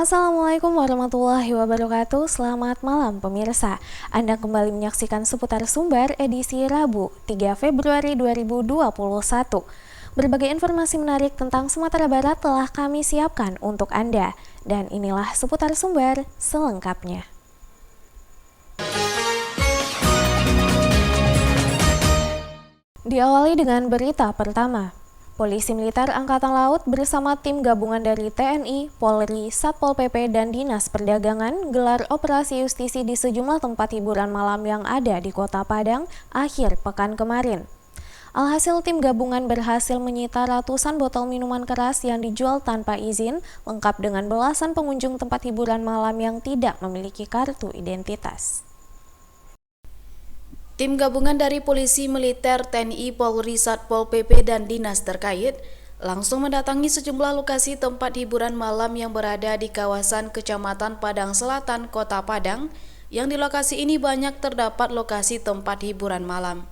Assalamualaikum warahmatullahi wabarakatuh. Selamat malam pemirsa. Anda kembali menyaksikan Seputar Sumber edisi Rabu 3 Februari 2021. Berbagai informasi menarik tentang Sumatera Barat telah kami siapkan untuk Anda. Dan inilah Seputar Sumber selengkapnya. Diawali dengan berita pertama. Polisi Militer Angkatan Laut bersama tim gabungan dari TNI, Polri, Satpol PP, dan Dinas Perdagangan gelar operasi justisi di sejumlah tempat hiburan malam yang ada di Kota Padang akhir pekan kemarin. Alhasil tim gabungan berhasil menyita ratusan botol minuman keras yang dijual tanpa izin, lengkap dengan belasan pengunjung tempat hiburan malam yang tidak memiliki kartu identitas. Tim gabungan dari Polisi Militer, TNI, Polri, Satpol PP, dan dinas terkait langsung mendatangi sejumlah lokasi tempat hiburan malam yang berada di kawasan Kecamatan Padang Selatan, Kota Padang, yang di lokasi ini banyak terdapat lokasi tempat hiburan malam.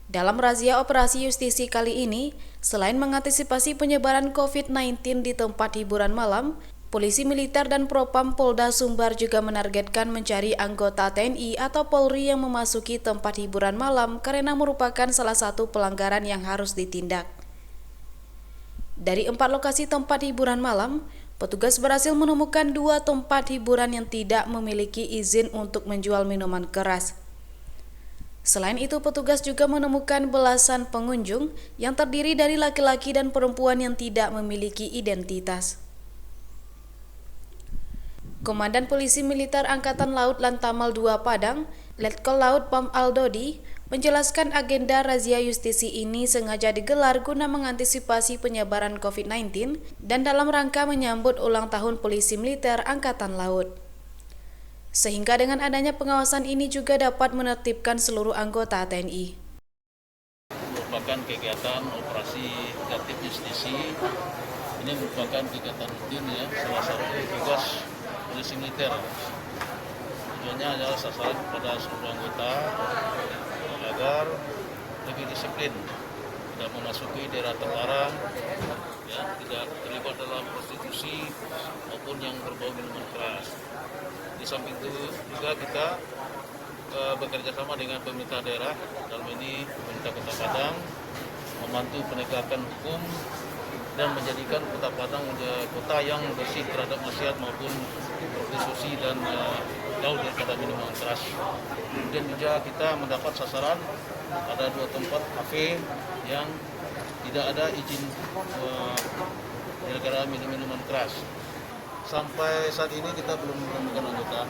Dalam razia operasi justisi kali ini, selain mengantisipasi penyebaran COVID-19 di tempat hiburan malam, Polisi Militer dan Propam Polda Sumbar juga menargetkan mencari anggota TNI atau Polri yang memasuki tempat hiburan malam karena merupakan salah satu pelanggaran yang harus ditindak. Dari 4 lokasi tempat hiburan malam, petugas berhasil menemukan 2 tempat hiburan yang tidak memiliki izin untuk menjual minuman keras. Selain itu, petugas juga menemukan belasan pengunjung yang terdiri dari laki-laki dan perempuan yang tidak memiliki identitas. Komandan Polisi Militer Angkatan Laut Lantamal II Padang, Letkol Laut Pam Aldodi, menjelaskan agenda razia justisi ini sengaja digelar guna mengantisipasi penyebaran COVID-19 dan dalam rangka menyambut ulang tahun Polisi Militer Angkatan Laut. Sehingga dengan adanya pengawasan ini juga dapat menertibkan seluruh anggota TNI. Merupakan kegiatan operasi tertib justisi. Ini merupakan kegiatan rutin ya, salah satu tugas Polisi Militer. Tujuannya adalah sasaran kepada seluruh anggota agar lebih disiplin, tidak memasuki daerah terlarang, ya, tidak terlibat dalam prostitusi maupun yang berbau minuman keras. Di samping itu juga kita bekerja sama dengan pemerintah daerah, dalam ini pemerintah Kota Padang, membantu penegakan hukum dan menjadikan Kota Padang menjadi kota yang bersih terhadap maksiat maupun prostitusi dan jauh daripada minuman keras. Kemudian juga kita mendapat sasaran ada 2 tempat kafe yang tidak ada izin gara-gara minuman keras. Sampai saat ini kita belum menemukan anggota.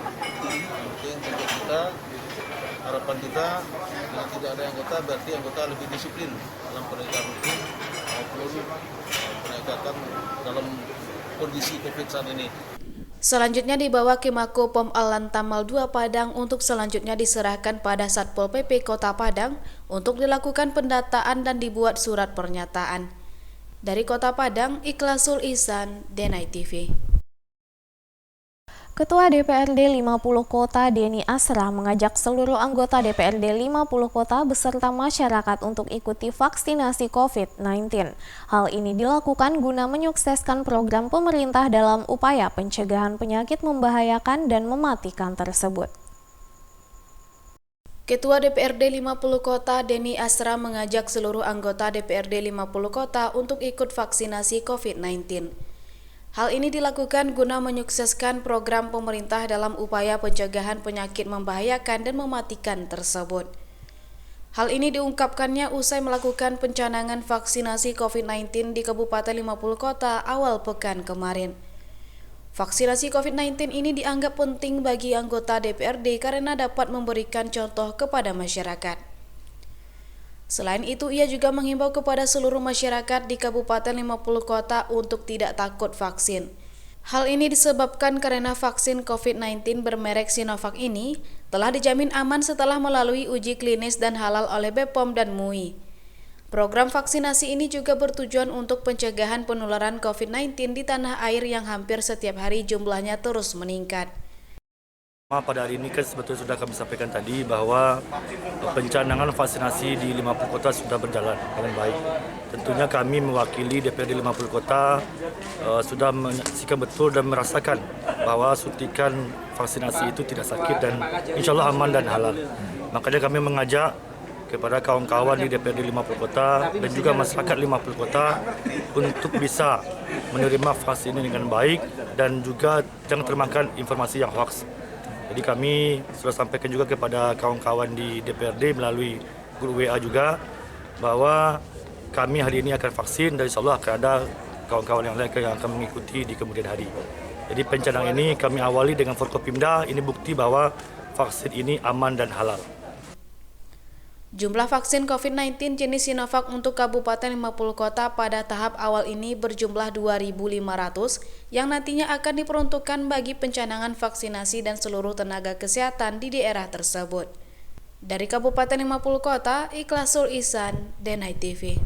Yang penting untuk kita, harapan kita bila tidak ada anggota berarti anggota lebih disiplin dalam penegakan hukum maupun penegakan dalam kondisi COVID saat ini. Selanjutnya dibawa ke Mako Pom Lantamal II Padang untuk selanjutnya diserahkan pada Satpol PP Kota Padang untuk dilakukan pendataan dan dibuat surat pernyataan. Dari Kota Padang, Ikhlasul Ihsan, Denai TV. Ketua DPRD 50 Kota Denny Asra mengajak seluruh anggota DPRD 50 Kota beserta masyarakat untuk ikuti vaksinasi COVID-19. Hal ini dilakukan guna menyukseskan program pemerintah dalam upaya pencegahan penyakit membahayakan dan mematikan tersebut. Ketua DPRD 50 Kota Denny Asra mengajak seluruh anggota DPRD 50 Kota untuk ikut vaksinasi COVID-19. Hal ini dilakukan guna menyukseskan program pemerintah dalam upaya pencegahan penyakit membahayakan dan mematikan tersebut. Hal ini diungkapkannya usai melakukan pencanangan vaksinasi COVID-19 di Kabupaten 50 Kota awal pekan kemarin. Vaksinasi COVID-19 ini dianggap penting bagi anggota DPRD karena dapat memberikan contoh kepada masyarakat. Selain itu, ia juga menghimbau kepada seluruh masyarakat di Kabupaten 50 Kota untuk tidak takut vaksin. Hal ini disebabkan karena vaksin COVID-19 bermerek Sinovac ini telah dijamin aman setelah melalui uji klinis dan halal oleh BPOM dan MUI. Program vaksinasi ini juga bertujuan untuk pencegahan penularan COVID-19 di tanah air yang hampir setiap hari jumlahnya terus meningkat. Pada hari ini kan sebetulnya sudah kami sampaikan tadi bahwa pencanangan vaksinasi di 50 kota sudah berjalan dengan baik. Tentunya kami mewakili DPRD 50 kota sudah menyaksikan betul dan merasakan bahwa suntikan vaksinasi itu tidak sakit dan insya Allah aman dan halal. Makanya kami mengajak kepada kawan-kawan di DPRD 50 kota dan juga masyarakat 50 kota untuk bisa menerima vaksin ini dengan baik dan juga jangan termakan informasi yang hoax. Jadi kami sudah sampaikan juga kepada kawan-kawan di DPRD melalui grup WA juga bahwa kami hari ini akan vaksin dan insya Allah akan ada kawan-kawan yang lain yang akan mengikuti di kemudian hari. Jadi pencanangan ini kami awali dengan Forkopimda, ini bukti bahwa vaksin ini aman dan halal. Jumlah vaksin COVID-19 jenis Sinovac untuk Kabupaten 50 kota pada tahap awal ini berjumlah 2.500 yang nantinya akan diperuntukkan bagi pencanangan vaksinasi dan seluruh tenaga kesehatan di daerah tersebut. Dari Kabupaten 50 kota, Ikhlasul Ihsan, Denai TV.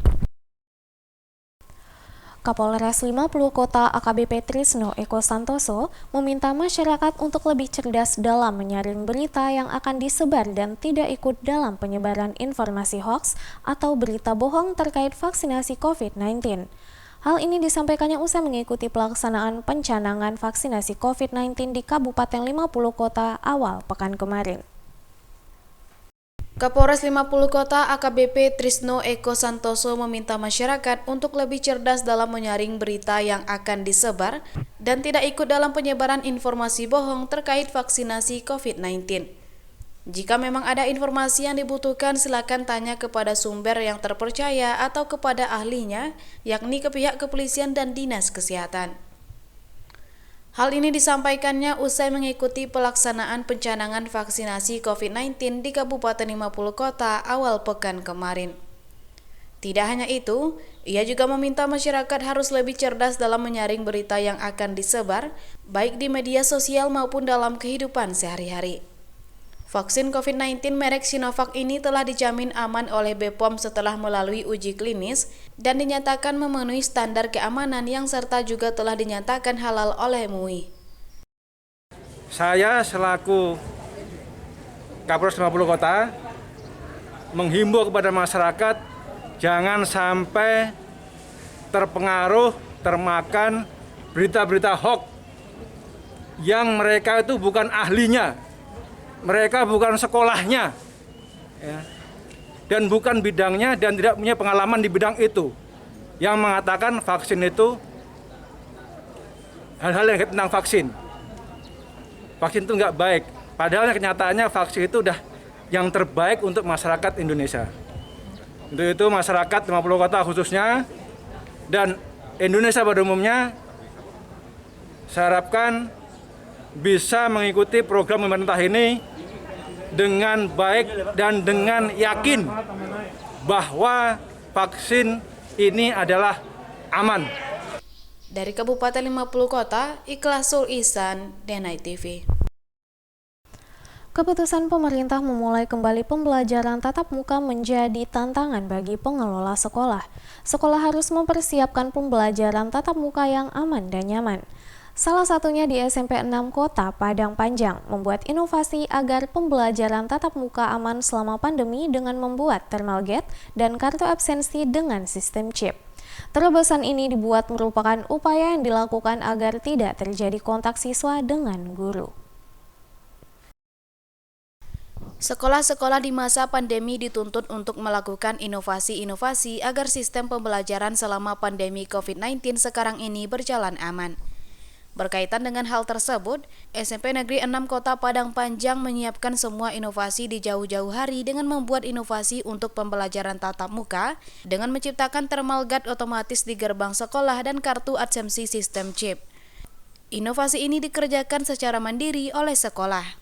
Kapolres 50 Kota AKBP Trisno Eko Santoso meminta masyarakat untuk lebih cerdas dalam menyaring berita yang akan disebar dan tidak ikut dalam penyebaran informasi hoaks atau berita bohong terkait vaksinasi COVID-19. Hal ini disampaikannya usai mengikuti pelaksanaan pencanangan vaksinasi COVID-19 di Kabupaten 50 Kota awal pekan kemarin. Kapolres 50 Kota AKBP Trisno Eko Santoso meminta masyarakat untuk lebih cerdas dalam menyaring berita yang akan disebar dan tidak ikut dalam penyebaran informasi bohong terkait vaksinasi COVID-19. Jika memang ada informasi yang dibutuhkan, silakan tanya kepada sumber yang terpercaya atau kepada ahlinya, yakni ke pihak kepolisian dan dinas kesehatan. Hal ini disampaikannya usai mengikuti pelaksanaan pencanangan vaksinasi COVID-19 di Kabupaten 50 Kota awal pekan kemarin. Tidak hanya itu, ia juga meminta masyarakat harus lebih cerdas dalam menyaring berita yang akan disebar, baik di media sosial maupun dalam kehidupan sehari-hari. Vaksin COVID-19 merek Sinovac ini telah dijamin aman oleh BPOM setelah melalui uji klinis dan dinyatakan memenuhi standar keamanan yang serta juga telah dinyatakan halal oleh MUI. Saya selaku Kapolres 50 Kota menghimbau kepada masyarakat jangan sampai terpengaruh, termakan berita-berita hoax yang mereka itu bukan ahlinya. Mereka bukan sekolahnya, ya, dan bukan bidangnya dan tidak punya pengalaman di bidang itu, yang mengatakan vaksin itu hal-hal yang tentang vaksin. Vaksin itu nggak baik, padahal kenyataannya vaksin itu udah yang terbaik untuk masyarakat Indonesia. Untuk itu masyarakat 50 kota khususnya dan Indonesia pada umumnya, saya harapkan bisa mengikuti program pemerintah ini dengan baik dan dengan yakin bahwa vaksin ini adalah aman. Dari Kabupaten 50 Kota, Ikhlasul Ihsan, Denai TV. Keputusan pemerintah memulai kembali pembelajaran tatap muka menjadi tantangan bagi pengelola sekolah. Sekolah harus mempersiapkan pembelajaran tatap muka yang aman dan nyaman. Salah satunya di SMP 6 Kota Padang Panjang membuat inovasi agar pembelajaran tatap muka aman selama pandemi dengan membuat thermal gate dan kartu absensi dengan sistem chip. Terobosan ini dibuat merupakan upaya yang dilakukan agar tidak terjadi kontak siswa dengan guru. Sekolah-sekolah di masa pandemi dituntut untuk melakukan inovasi-inovasi agar sistem pembelajaran selama pandemi COVID-19 sekarang ini berjalan aman. Berkaitan dengan hal tersebut, SMP Negeri 6 Kota Padang Panjang menyiapkan semua inovasi di jauh-jauh hari dengan membuat inovasi untuk pembelajaran tatap muka dengan menciptakan thermal guard otomatis di gerbang sekolah dan kartu absensi sistem chip. Inovasi ini dikerjakan secara mandiri oleh sekolah.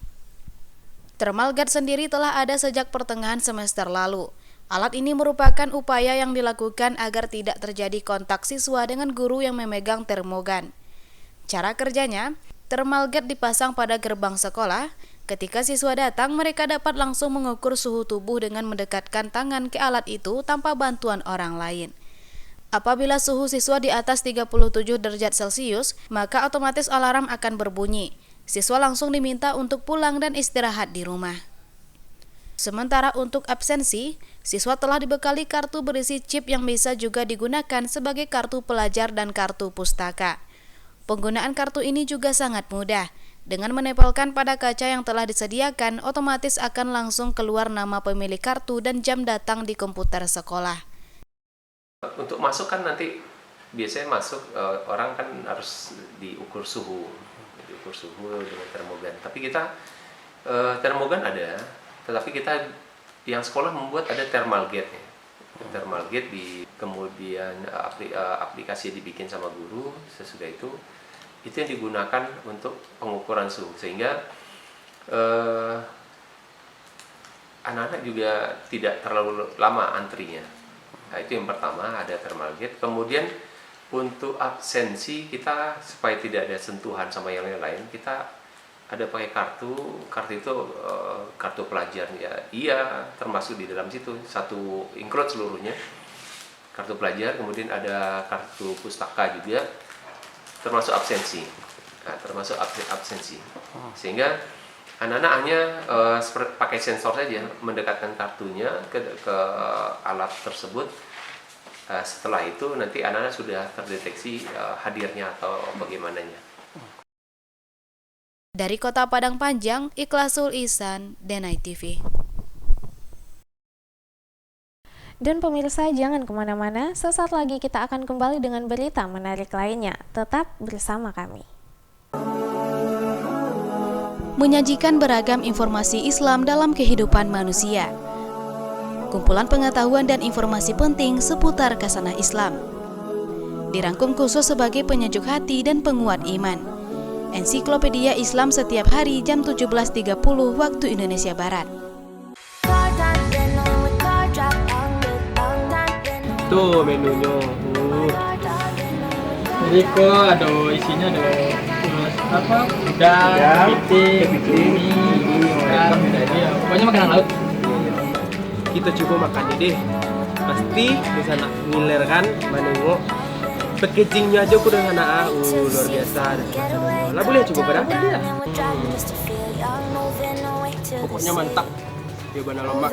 Thermal guard sendiri telah ada sejak pertengahan semester lalu. Alat ini merupakan upaya yang dilakukan agar tidak terjadi kontak siswa dengan guru yang memegang termogan. Cara kerjanya, thermal guard dipasang pada gerbang sekolah. Ketika siswa datang, mereka dapat langsung mengukur suhu tubuh dengan mendekatkan tangan ke alat itu tanpa bantuan orang lain. Apabila suhu siswa di atas 37 derajat Celcius, maka otomatis alarm akan berbunyi. Siswa langsung diminta untuk pulang dan istirahat di rumah. Sementara untuk absensi, siswa telah dibekali kartu berisi chip yang bisa juga digunakan sebagai kartu pelajar dan kartu pustaka. Penggunaan kartu ini juga sangat mudah. Dengan menempelkan pada kaca yang telah disediakan, otomatis akan langsung keluar nama pemilik kartu dan jam datang di komputer sekolah. Untuk masuk kan nanti biasanya masuk orang kan harus diukur suhu dengan termogan. Tapi kita termogan ada, tetapi kita yang sekolah membuat ada thermal gate ya. Thermal gate kemudian aplikasi dibikin sama guru. Sesudah itu yang digunakan untuk pengukuran suhu, sehingga anak-anak juga tidak terlalu lama antrinya. Nah, itu yang pertama, ada thermal gate. Kemudian untuk absensi kita supaya tidak ada sentuhan sama yang lain, kita ada pakai kartu itu kartu pelajar ya. Iya, termasuk di dalam situ, satu include seluruhnya. Kartu pelajar, kemudian ada kartu pustaka juga, termasuk absensi. Nah, termasuk absensi. Sehingga anak-anak hanya pakai sensor saja, mendekatkan kartunya ke alat tersebut. Setelah itu nanti anak-anak sudah terdeteksi hadirnya atau bagaimananya. Dari Kota Padang Panjang, Ikhlasul Ihsan, Denai TV. Dan pemirsa, jangan kemana-mana, sesaat lagi kita akan kembali dengan berita menarik lainnya. Tetap bersama kami. Menyajikan beragam informasi Islam dalam kehidupan manusia. Kumpulan pengetahuan dan informasi penting seputar kasanah Islam. Dirangkum khusus sebagai penyejuk hati dan penguat iman. Ensiklopedia Islam setiap hari jam 17.30 waktu Indonesia Barat. Tuh menunya. Jadi kok ada isinya ada udang, kepiting, ikan, pokoknya makanan laut. Kita coba makannya deh, pasti di sana ngiler kan, menengok packagingnya aja udah sana luar biasa. Lah boleh coba berapa dia? Pokoknya mantap, coba lombak.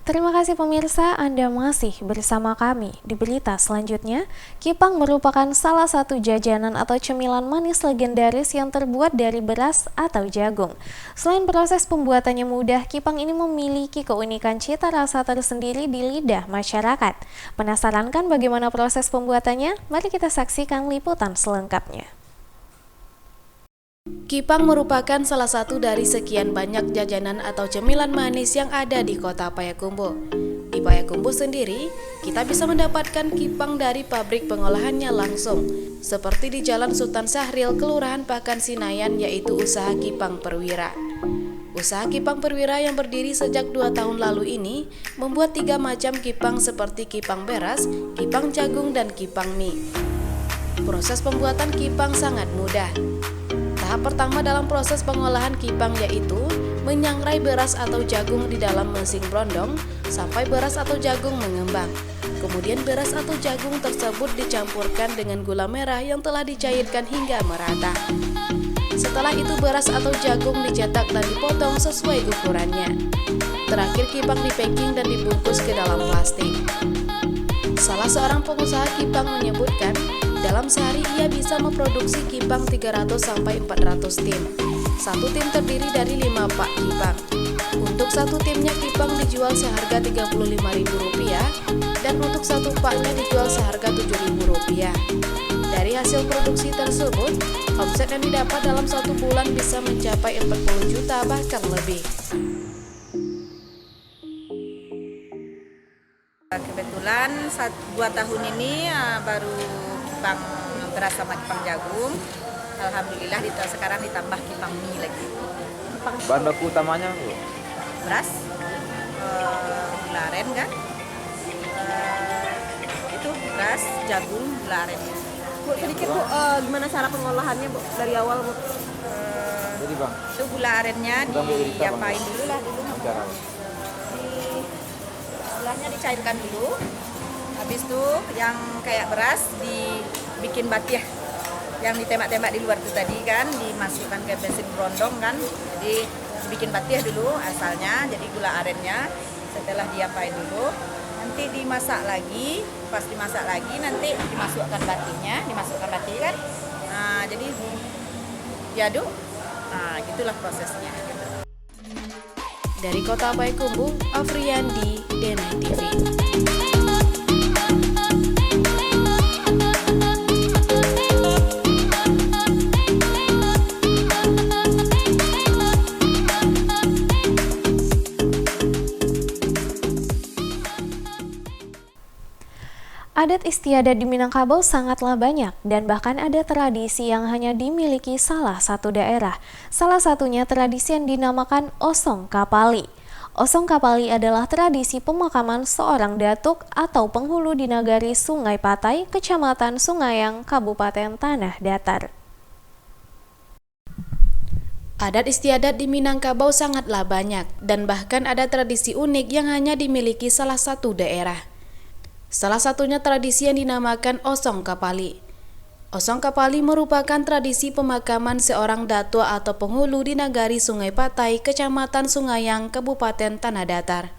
Terima kasih pemirsa, Anda masih bersama kami. Di berita selanjutnya, kipang merupakan salah satu jajanan atau cemilan manis legendaris yang terbuat dari beras atau jagung. Selain proses pembuatannya mudah, kipang ini memiliki keunikan cita rasa tersendiri di lidah masyarakat. Penasaran kan bagaimana proses pembuatannya? Mari kita saksikan liputan selengkapnya. Kipang merupakan salah satu dari sekian banyak jajanan atau cemilan manis yang ada di kota Payakumbuh. Di Payakumbuh sendiri, kita bisa mendapatkan kipang dari pabrik pengolahannya langsung, seperti di Jalan Sultan Sahril, Kelurahan Pakan Sinayan, yaitu usaha Kipang Perwira. Usaha Kipang Perwira yang berdiri sejak 2 tahun lalu ini membuat 3 macam kipang seperti kipang beras, kipang jagung, dan kipang mie. Proses pembuatan kipang sangat mudah. Tahap pertama dalam proses pengolahan kipang yaitu menyangrai beras atau jagung di dalam mesin brondong sampai beras atau jagung mengembang. Kemudian beras atau jagung tersebut dicampurkan dengan gula merah yang telah dicairkan hingga merata. Setelah itu beras atau jagung dicetak dan dipotong sesuai ukurannya. Terakhir kipang dipacking dan dibungkus ke dalam plastik. Salah seorang pengusaha kipang menyebutkan, dalam sehari ia bisa memproduksi kipang 300-400 tim. Satu tim terdiri dari 5 pak kipang. Untuk satu timnya kipang dijual seharga Rp35.000 dan untuk satu paknya dijual seharga Rp7.000. Dari hasil produksi tersebut, omset yang didapat dalam 1 bulan bisa mencapai 40 juta bahkan lebih. Kebetulan 2 tahun ini baru kipang beras sama kipang jagung. Alhamdulillah sekarang ditambah kipang mie lagi. Bahan baku utamanya Bu? Beras, gula aren kan? Itu beras, jagung, gula aren. Bu, sedikit Bu, gimana cara pengolahannya Bu dari awal Bu? Jadi Bang, Itu gula arennya diapain dulu lah dulu. Istilahnya dicairkan dulu. Habis itu yang kayak beras dibikin batiah. yang ditembak-tembak di luar itu tadi kan dimasukkan ke bensin berondong kan. Jadi dibikin batih dulu asalnya, jadi gula arennya. Setelah diapain dulu, nanti dimasak lagi. Pas dimasak lagi nanti dimasukkan batihnya, batih kan. Nah, jadi diaduk. Nah, gitulah prosesnya. Dari Kota Payakumbuh, Afriyandi, Denai TV. Adat istiadat di Minangkabau sangatlah banyak dan bahkan ada tradisi yang hanya dimiliki salah satu daerah. Salah satunya tradisi yang dinamakan Osong Kapali. Osong Kapali adalah tradisi pemakaman seorang datuk atau penghulu di nagari Sungai Patai, Kecamatan Sungaiang, Kabupaten Tanah Datar. Adat istiadat di Minangkabau sangatlah banyak dan bahkan ada tradisi unik yang hanya dimiliki salah satu daerah. Salah satunya tradisi yang dinamakan Osong Kapali. Osong Kapali merupakan tradisi pemakaman seorang datua atau penghulu di nagari Sungai Patai, Kecamatan Sungaiang, Kabupaten Tanah Datar.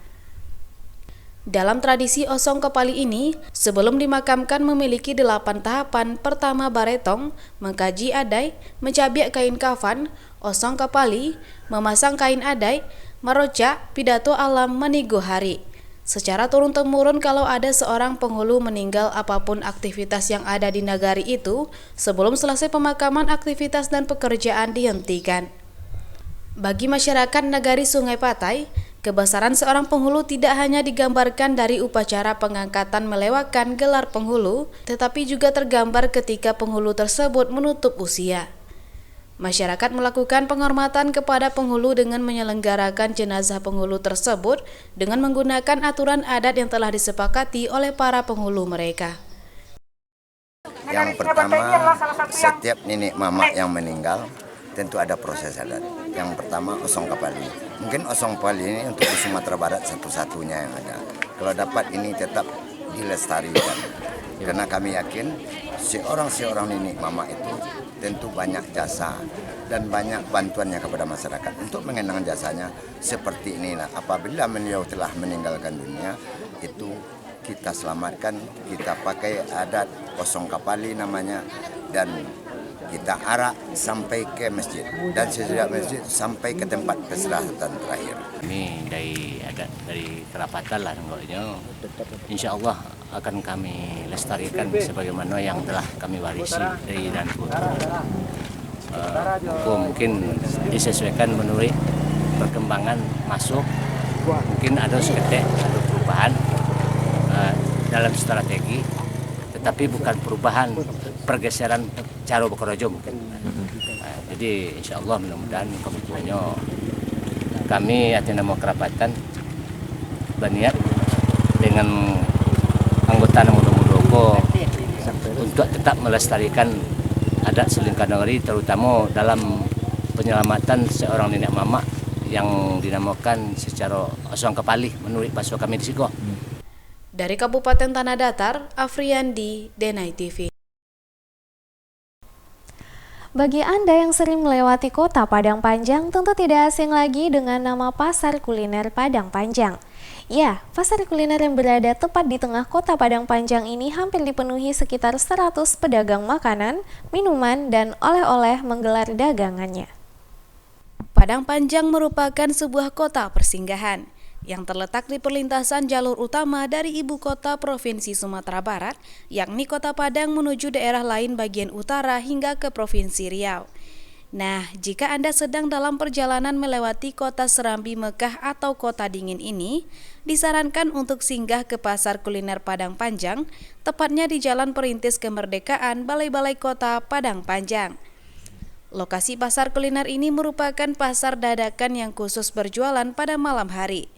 Dalam tradisi Osong Kapali ini, sebelum dimakamkan memiliki 8 tahapan. Pertama baretong, mengkaji adai, mencabiak kain kafan, Osong Kapali, memasang kain adai, maroca, pidato alam, menigo hari. Secara turun-temurun kalau ada seorang penghulu meninggal apapun aktivitas yang ada di nagari itu, sebelum selesai pemakaman aktivitas dan pekerjaan dihentikan. Bagi masyarakat nagari Sungai Patai, kebesaran seorang penghulu tidak hanya digambarkan dari upacara pengangkatan melewatkan gelar penghulu, tetapi juga tergambar ketika penghulu tersebut menutup usia. Masyarakat melakukan penghormatan kepada penghulu dengan menyelenggarakan jenazah penghulu tersebut dengan menggunakan aturan adat yang telah disepakati oleh para penghulu mereka. Yang pertama, setiap nenek mama yang meninggal tentu ada proses adat. Yang pertama Osong Kapali. Mungkin Osong Kapali ini untuk di Sumatera Barat satu-satunya yang ada. Kalau dapat ini tetap dilestarikan. Karena kami yakin seorang nenek mama itu tentu banyak jasa dan banyak bantuannya kepada masyarakat untuk mengenang jasanya seperti inilah. Apabila beliau telah meninggalkan dunia, itu kita selamatkan, kita pakai adat Osong Kapali namanya, dan kita arak sampai ke masjid, dan sesudah masjid sampai ke tempat peristirahatan terakhir. Ini dari kerapatan lah, insya Allah akan kami lestarikan sebagaimana yang telah kami warisi dari dan putra. Mungkin disesuaikan menurut perkembangan masuk, mungkin ada seketik ada perubahan dalam strategi, tetapi bukan perubahan pergeseran cara bekerja mungkin. Jadi insya Allah mudah-mudahan kami atas nama kerapatan berniat dengan anggota Mudoko untuk tetap melestarikan adat selingkah nagari, terutama dalam penyelamatan seorang nenek mama yang dinamakan secara Osong Kapali menurut bahasa kami di Siko. Dari Kabupaten Tanah Datar, Afriyandi, Denai TV. Bagi Anda yang sering melewati kota Padang Panjang, tentu tidak asing lagi dengan nama Pasar Kuliner Padang Panjang. Ya, pasar kuliner yang berada tepat di tengah kota Padang Panjang ini hampir dipenuhi sekitar 100 pedagang makanan, minuman, dan oleh-oleh menggelar dagangannya. Padang Panjang merupakan sebuah kota persinggahan yang terletak di perlintasan jalur utama dari ibu kota Provinsi Sumatera Barat, yakni Kota Padang menuju daerah lain bagian utara hingga ke Provinsi Riau. Nah, jika Anda sedang dalam perjalanan melewati kota Serambi Mekah atau kota dingin ini, disarankan untuk singgah ke Pasar Kuliner Padang Panjang, tepatnya di Jalan Perintis Kemerdekaan, Balai-Balai Kota Padang Panjang. Lokasi pasar kuliner ini merupakan pasar dadakan yang khusus berjualan pada malam hari.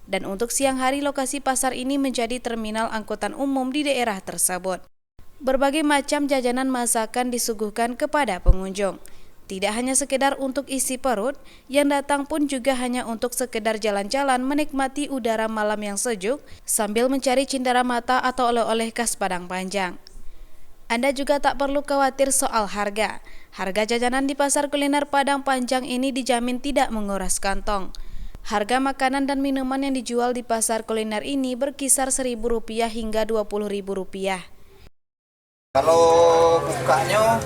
Dan untuk siang hari, lokasi pasar ini menjadi terminal angkutan umum di daerah tersebut. Berbagai macam jajanan masakan disuguhkan kepada pengunjung. Tidak hanya sekedar untuk isi perut, yang datang pun juga hanya untuk sekedar jalan-jalan menikmati udara malam yang sejuk sambil mencari cindera mata atau oleh-oleh khas Padang Panjang. Anda juga tak perlu khawatir soal harga. Harga jajanan di pasar kuliner Padang Panjang ini dijamin tidak menguras kantong. Harga makanan dan minuman yang dijual di pasar kuliner ini berkisar Rp1.000 hingga Rp20.000. Kalau bukanya,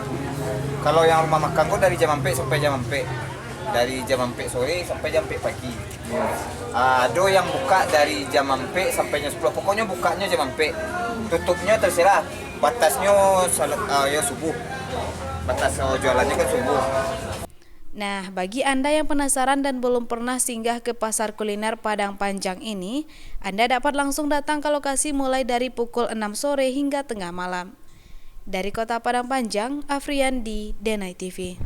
kalau yang rumah makan kok dari jam 4 sampai jam 4. Dari jam 4 sore sampai jam 4 pagi. Ada yang buka dari jam 4 sampai jam 10. Pokoknya bukanya jam 4. Tutupnya terserah. Batasnya ya subuh. Batas jualannya kan subuh. Nah, bagi Anda yang penasaran dan belum pernah singgah ke pasar kuliner Padang Panjang ini, Anda dapat langsung datang ke lokasi mulai dari pukul 6 sore hingga tengah malam. Dari Kota Padang Panjang, Afriandi, Denai TV.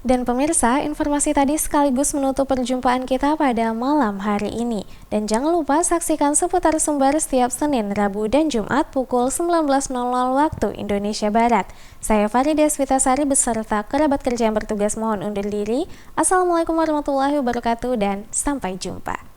Dan pemirsa, informasi tadi sekaligus menutup perjumpaan kita pada malam hari ini. Dan jangan lupa saksikan seputar sumber setiap Senin, Rabu, dan Jumat pukul 19.00 waktu Indonesia Barat. Saya Farida Switasari beserta kerabat kerja yang bertugas mohon undur diri. Assalamualaikum warahmatullahi wabarakatuh dan sampai jumpa.